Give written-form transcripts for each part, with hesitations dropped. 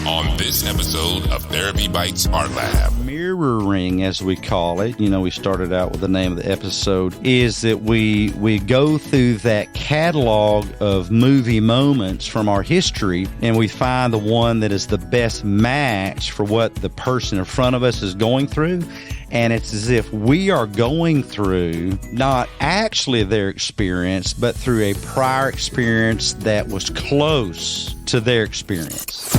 On this episode of Therapy Bites Art Lab. Mirroring, as we call it, we started out with the name of the episode, is that we go through that catalog of movie moments from our history, and we find the one that is the best match for what the person in front of us is going through. And it's as if we are going through not actually their experience, but through a prior experience that was close to their experience.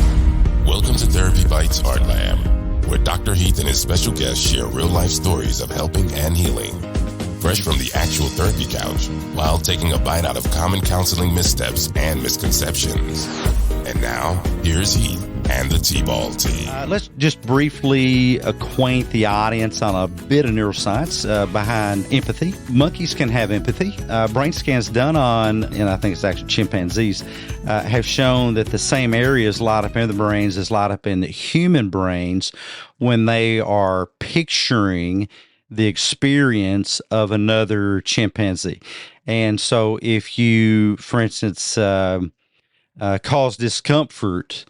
Welcome to Therapy Bites Art Lab, where Dr. Heath and his special guests share real-life stories of helping and healing, fresh from the actual therapy couch, while taking a bite out of common counseling missteps and misconceptions. And now, here's Heath and the T-Ball team. Let's just briefly acquaint the audience on a bit of neuroscience behind empathy. Monkeys can have empathy. Brain scans done on, and I think it's actually chimpanzees, have shown that the same areas light up in the brains as light up in the human brains when they are picturing the experience of another chimpanzee. And so if you, for instance, cause discomfort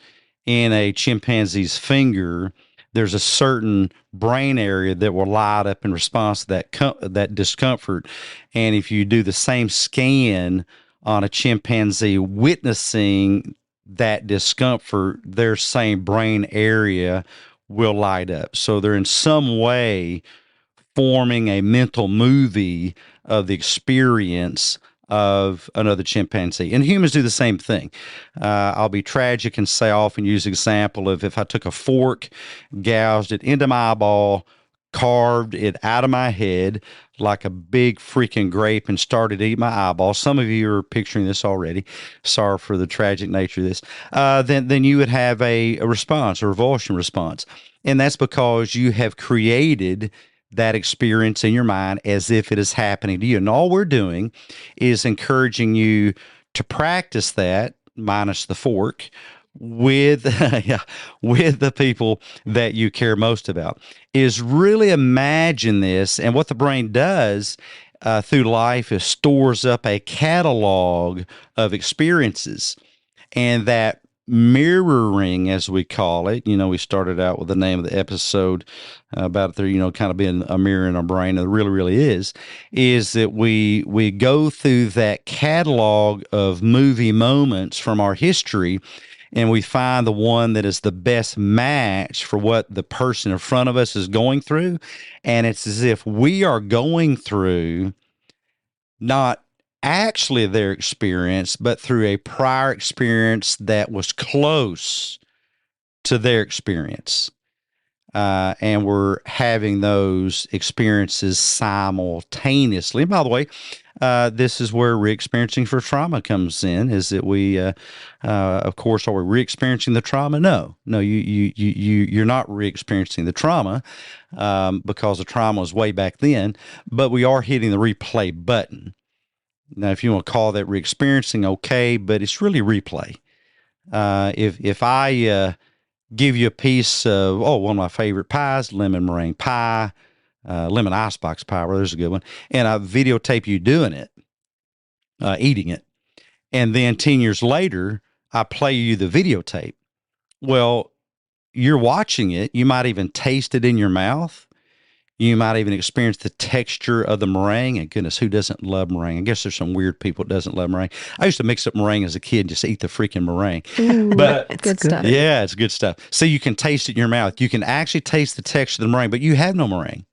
in a chimpanzee's finger, there's a certain brain area that will light up in response to that discomfort. And if you do the same scan on a chimpanzee witnessing that discomfort, their same brain area will light up. So they're in some way forming a mental movie of the experience of another chimpanzee. And humans do the same thing. I'll be tragic and say, I often use the example of if I took a fork, gouged it into my eyeball, carved it out of my head like a big freaking grape and started to eat my eyeball. Some of you are picturing this already. Sorry for the tragic nature of this. Then you would have a response, a revulsion response. And that's because you have created that experience in your mind as if it is happening to you. And all we're doing is encouraging you to practice that, minus the fork, with the people that you care most about, is really imagine this. And what the brain does through life is stores up a catalog of experiences. And that mirroring, as we call it, we started out with the name of the episode about it there, kind of being a mirror in our brain. And it really is that we go through that catalog of movie moments from our history, and we find the one that is the best match for what the person in front of us is going through. And it's as if we are going through not actually their experience, but through a prior experience that was close to their experience. And we're having those experiences simultaneously. And by the way, this is where re-experiencing for trauma comes in, is that we, of course, are we re-experiencing the trauma? No, you're not re-experiencing the trauma because the trauma was way back then, but we are hitting the replay button. Now, if you want to call that re-experiencing, okay, but it's really replay. If I give you a piece of, one of my favorite pies, lemon meringue pie, lemon icebox pie, well, there's a good one, and I videotape you doing it, eating it, and then 10 years later, I play you the videotape. Well, you're watching it. You might even taste it in your mouth. You might even experience the texture of the meringue. And goodness, who doesn't love meringue? I guess there's some weird people that doesn't love meringue. I used to mix up meringue as a kid and just eat the freaking meringue. Ooh, but it's good stuff. Yeah, it's good stuff. So you can taste it in your mouth. You can actually taste the texture of the meringue, but you have no meringue.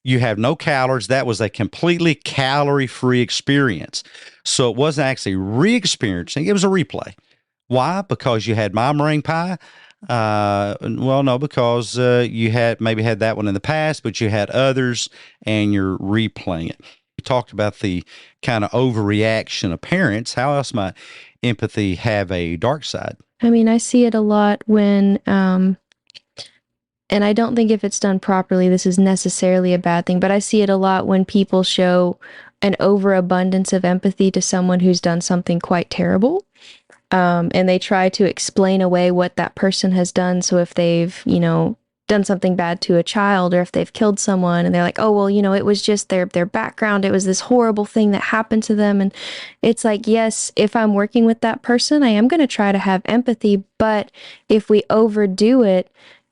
You have no calories. That was a completely calorie-free experience. So it wasn't actually re-experiencing. It was a replay. Why? Because you had my meringue pie. Well, no, because you had maybe had that one in the past, but you had others, and you're replaying it. We talked about the kind of overreaction of parents. How else might empathy have a dark side? I mean, I see it a lot when, and I don't think if it's done properly, this is necessarily a bad thing, but I see it a lot when people show an overabundance of empathy to someone who's done something quite terrible. And they try to explain away what that person has done. So if they've, done something bad to a child, or if they've killed someone and they're like, oh, well, it was just their background. It was this horrible thing that happened to them. And it's like, yes, if I'm working with that person, I am going to try to have empathy. But if we overdo it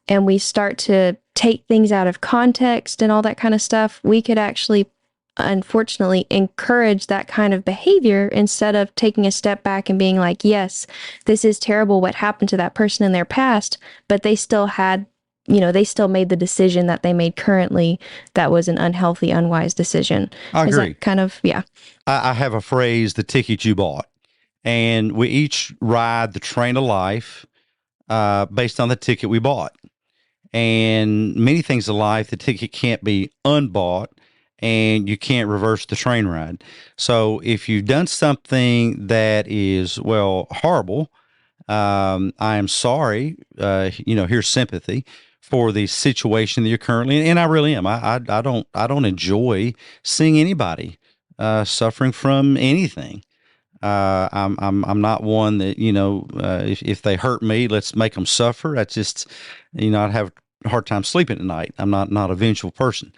and we start to take things out of context and all that kind of stuff, we could actually, unfortunately, encourage that kind of behavior instead of taking a step back and being like, yes, this is terrible what happened to that person in their past, but they still had, they still made the decision that they made currently that was an unhealthy, unwise decision. I agree. Is that kind of, yeah. I have a phrase, the ticket you bought, and we each ride the train of life based on the ticket we bought. And many things in life, the ticket can't be unbought, and you can't reverse the train ride. So if you've done something that is, horrible, I am sorry, here's sympathy for the situation that you're currently in. And I really am. I don't enjoy seeing anybody suffering from anything. I'm not one that, if they hurt me, let's make them suffer. That's just, I'd have a hard time sleeping at night. I'm not a vengeful person.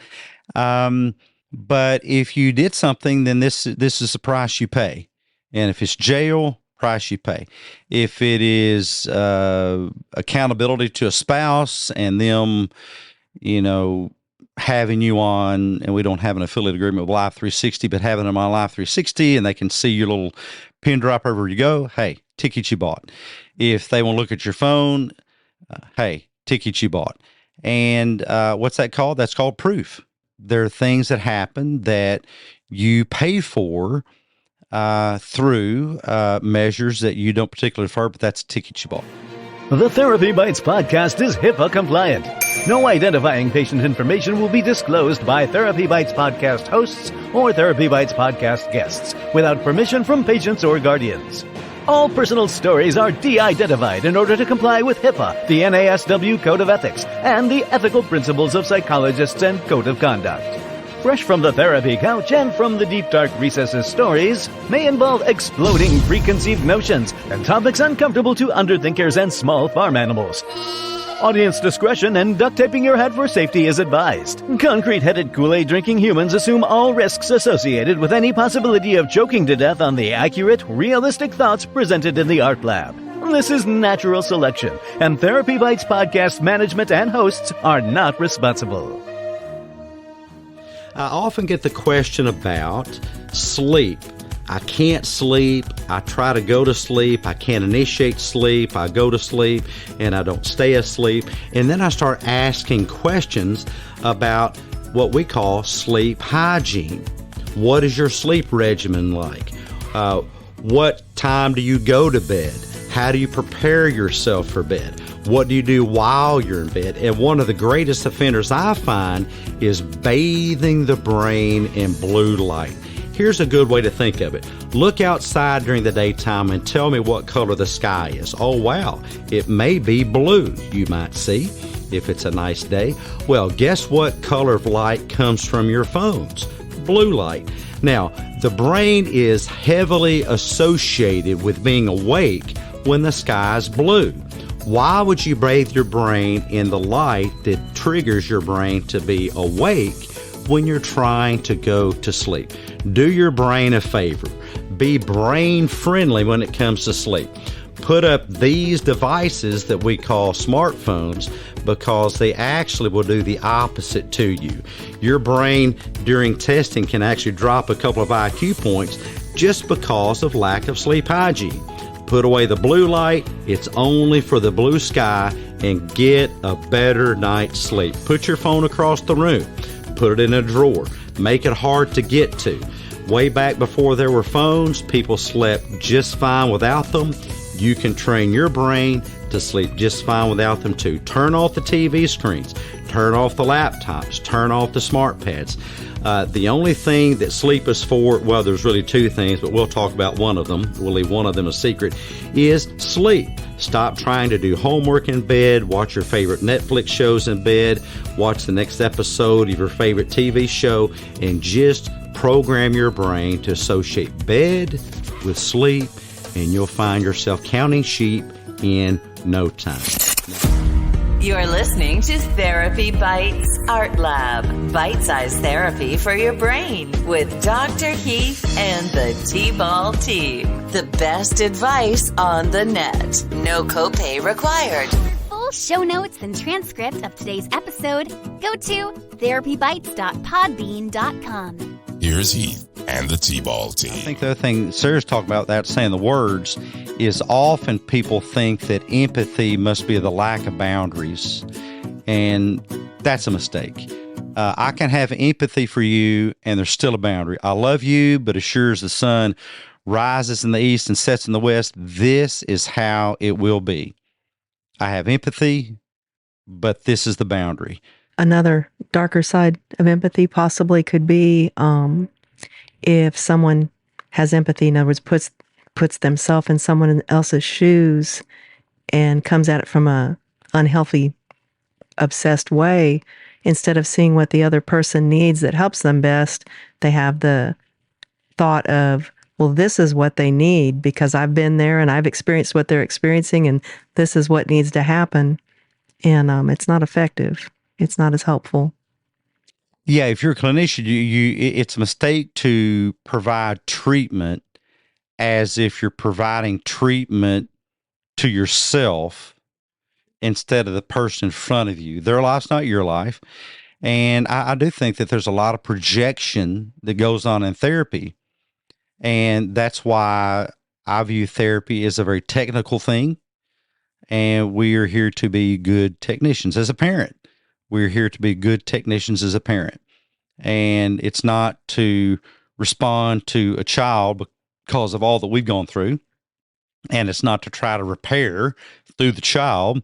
But if you did something, then this is the price you pay. And if it's jail, price you pay. If it is accountability to a spouse and them, having you on, and we don't have an affiliate agreement with Life 360, but having them on Life 360 and they can see your little pin drop wherever you go, hey, ticket you bought. If they want to look at your phone, hey, ticket you bought. And what's that called? That's called proof. There are things that happen that you pay for through measures that you don't particularly prefer, but that's a ticket you bought. The Therapy Bites podcast is HIPAA compliant. No identifying patient information will be disclosed by Therapy Bites podcast hosts or Therapy Bites podcast guests without permission from patients or guardians. All personal stories are de-identified in order to comply with HIPAA, the NASW Code of Ethics, and the ethical principles of psychologists and code of conduct. Fresh from the therapy couch and from the deep dark recesses, stories may involve exploding preconceived notions and topics uncomfortable to underthinkers and small farm animals. Audience discretion and duct taping your head for safety is advised. Concrete-headed Kool-Aid drinking humans assume all risks associated with any possibility of choking to death on the accurate, realistic thoughts presented in the art lab. This is natural selection, and Therapy Bites podcast management and hosts are not responsible. I often get the question about sleep. I can't sleep. I try to go to sleep. I can't initiate sleep. I go to sleep and I don't stay asleep. And then I start asking questions about what we call sleep hygiene. What is your sleep regimen like? What time do you go to bed? How do you prepare yourself for bed? What do you do while you're in bed? And one of the greatest offenders I find is bathing the brain in blue light. Here's a good way to think of it. Look outside during the daytime and tell me what color the sky is. Oh, wow, it may be blue, you might see, if it's a nice day. Well, guess what color of light comes from your phones? Blue light. Now, the brain is heavily associated with being awake when the sky's blue. Why would you bathe your brain in the light that triggers your brain to be awake when you're trying to go to sleep? Do your brain a favor. Be brain friendly when it comes to sleep. Put up these devices that we call smartphones because they actually will do the opposite to you. Your brain during testing can actually drop a couple of IQ points just because of lack of sleep hygiene. Put away the blue light. It's only for the blue sky, and get a better night's sleep. Put your phone across the room. Put it in a drawer. Make it hard to get to. Way back before there were phones, people slept just fine without them. You can train your brain to sleep just fine without them too. Turn off the TV screens. Turn off the laptops. Turn off the smart pads. The only thing that sleep is for, well, there's really two things, but we'll talk about one of them. We'll leave one of them a secret, is sleep. Stop trying to do homework in bed. Watch your favorite Netflix shows in bed. Watch the next episode of your favorite TV show, and just program your brain to associate bed with sleep, and you'll find yourself counting sheep in no time. You're listening to Therapy Bites Art Lab, bite-sized therapy for your brain with Dr. Heath and the T-Ball team. The best advice on the net. No copay required. Full show notes and transcript of today's episode, go to therapybites.podbean.com. Here's Heath and the T-Ball team. I think the other thing Sarah's talking about, that saying the words, is often people think that empathy must be the lack of boundaries, and that's a mistake. I can have empathy for you, and there's still a boundary. I love you, but as sure as the sun rises in the east and sets in the west, this is how it will be. I have empathy, but this is the boundary. Another darker side of empathy possibly could be if someone has empathy, in other words, puts themselves in someone else's shoes and comes at it from a unhealthy, obsessed way, instead of seeing what the other person needs that helps them best, they have the thought of, well, this is what they need because I've been there and I've experienced what they're experiencing, and this is what needs to happen. And it's not effective. It's not as helpful. Yeah, if you're a clinician, it's a mistake to provide treatment as if you're providing treatment to yourself instead of the person in front of you. Their life's not your life. And I do think that there's a lot of projection that goes on in therapy. And that's why I view therapy as a very technical thing. And we are here to be good technicians. As a parent, we're here to be good technicians as a parent. And it's not to respond to a child because of all that we've gone through. And it's not to try to repair through the child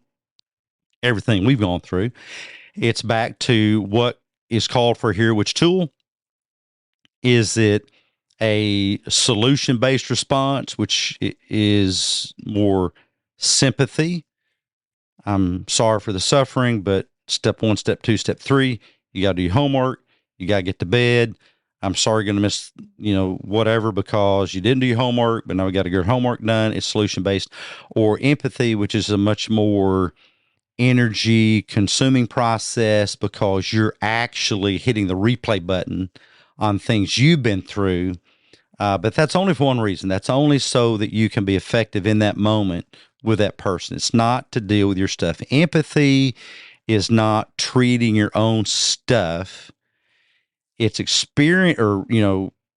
everything we've gone through. It's back to what is called for here, which tool? Is it a solution-based response, which is more sympathy? I'm sorry for the suffering, but step 1, step 2, step 3, you got to do your homework. You got to get to bed. I'm sorry you're going to miss, whatever because you didn't do your homework, but now we got to get your homework done. It's solution-based. Or empathy, which is a much more energy-consuming process because you're actually hitting the replay button on things you've been through. But that's only for one reason. That's only so that you can be effective in that moment with that person. It's not to deal with your stuff. Empathy is not treating your own stuff. It's experience or,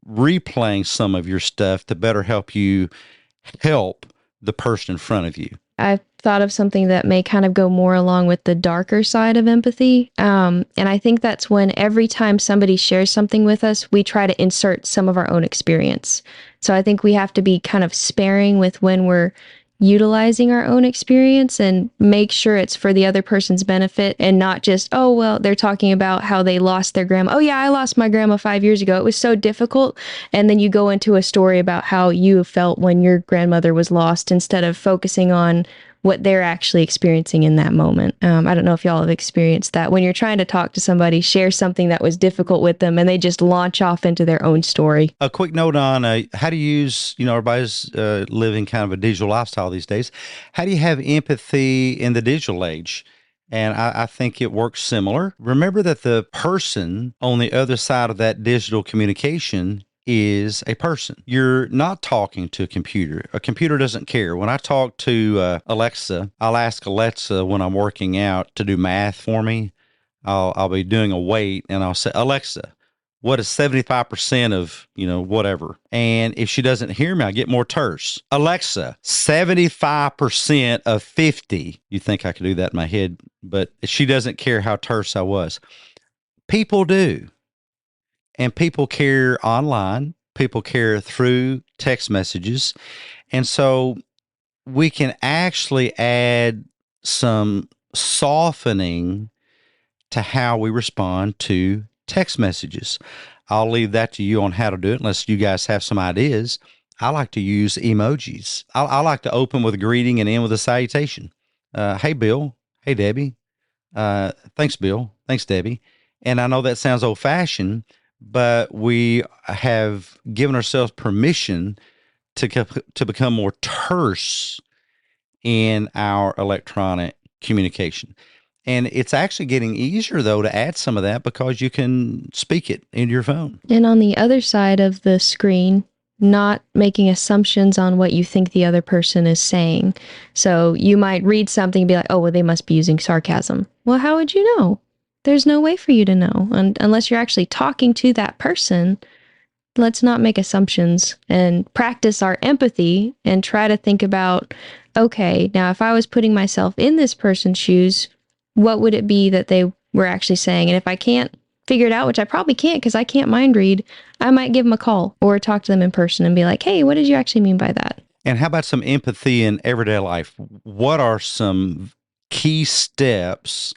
replaying some of your stuff to better help you help the person in front of you. I've thought of something that may kind of go more along with the darker side of empathy. And I think that's when every time somebody shares something with us, we try to insert some of our own experience. So I think we have to be kind of sparing with when we're utilizing our own experience and make sure it's for the other person's benefit and not just, oh, well, they're talking about how they lost their grandma. Oh, yeah, I lost my grandma 5 years ago. It was so difficult. And then you go into a story about how you felt when your grandmother was lost instead of focusing on what they're actually experiencing in that moment. I don't know if y'all have experienced that. When you're trying to talk to somebody, share something that was difficult with them, and they just launch off into their own story. A quick note on how to use, everybody's living kind of a digital lifestyle these days. How do you have empathy in the digital age? And I think it works similar. Remember that the person on the other side of that digital communication is a person. You're not talking to a computer. A computer doesn't care. When I talk to Alexa, I'll ask Alexa when I'm working out to do math for me. I'll be doing a weight and I'll say, Alexa, what is 75% of, whatever? And if she doesn't hear me, I get more terse. Alexa, 75% of 50. You think I could do that in my head, but she doesn't care how terse I was. People do. And people care online. People care through text messages. And so we can actually add some softening to how we respond to text messages. I'll leave that to you on how to do it, unless you guys have some ideas. I like to use emojis. I like to open with a greeting and end with a salutation. Hey, Bill. Hey, Debbie. Thanks, Bill. Thanks, Debbie. And I know that sounds old-fashioned, but we have given ourselves permission to become more terse in our electronic communication. And it's actually getting easier, though, to add some of that because you can speak it into your phone. And on the other side of the screen, not making assumptions on what you think the other person is saying. So you might read something and be like, oh, well, they must be using sarcasm. Well, how would you know? There's no way for you to know. And unless you're actually talking to that person, let's not make assumptions and practice our empathy and try to think about, okay, now if I was putting myself in this person's shoes, what would it be that they were actually saying? And if I can't figure it out, which I probably can't because I can't mind read, I might give them a call or talk to them in person and be like, hey, what did you actually mean by that? And how about some empathy in everyday life? What are some key steps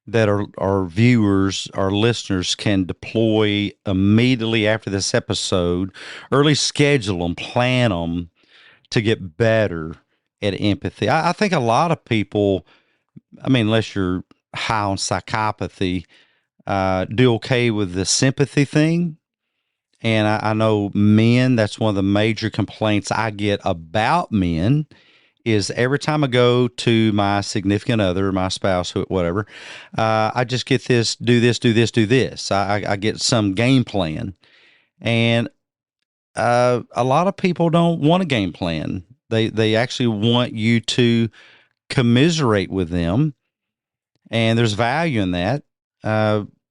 that our viewers, our listeners can deploy immediately after this episode, early schedule them, plan them to get better at empathy? I think a lot of people, I mean, unless you're high on psychopathy, do okay with the sympathy thing. And I know men, that's one of the major complaints I get about men is every time I go to my significant other, my spouse, whatever, I just get this, do this, do this, do this. I get some game plan. And a lot of people don't want a game plan. They actually want you to commiserate with them. And there's value in that,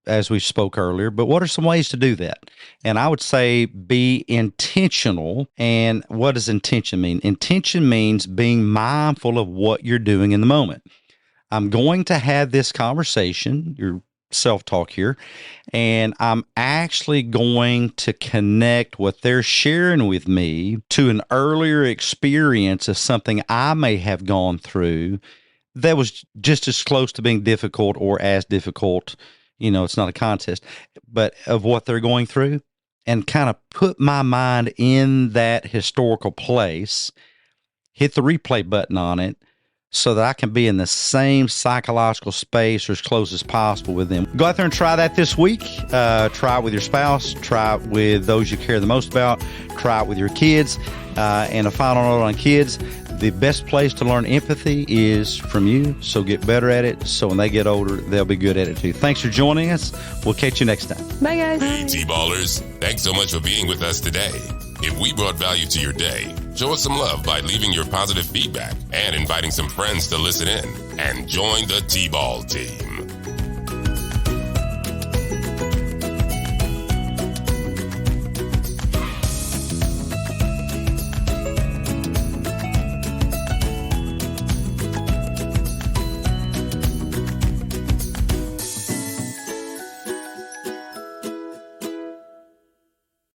as we spoke earlier. But what are some ways to do that? And I would say be intentional. And what does intention mean? Intention means being mindful of what you're doing in the moment. I'm going to have this conversation, your self-talk here, and I'm actually going to connect what they're sharing with me to an earlier experience of something I may have gone through that was just as close to being difficult or as difficult. It's not a contest, but of what they're going through, and kind of put my mind in that historical place, hit the replay button on it so that I can be in the same psychological space or as close as possible with them. Go out there and try that this week. Try it with your spouse. Try it with those you care the most about. Try it with your kids. And a final note on kids, the best place to learn empathy is from you, so get better at it, so when they get older, they'll be good at it too. Thanks for joining us. We'll catch you next time. Bye, guys. Hey, T-Ballers, thanks so much for being with us today. If we brought value to your day, show us some love by leaving your positive feedback and inviting some friends to listen in and join the T-Ball team.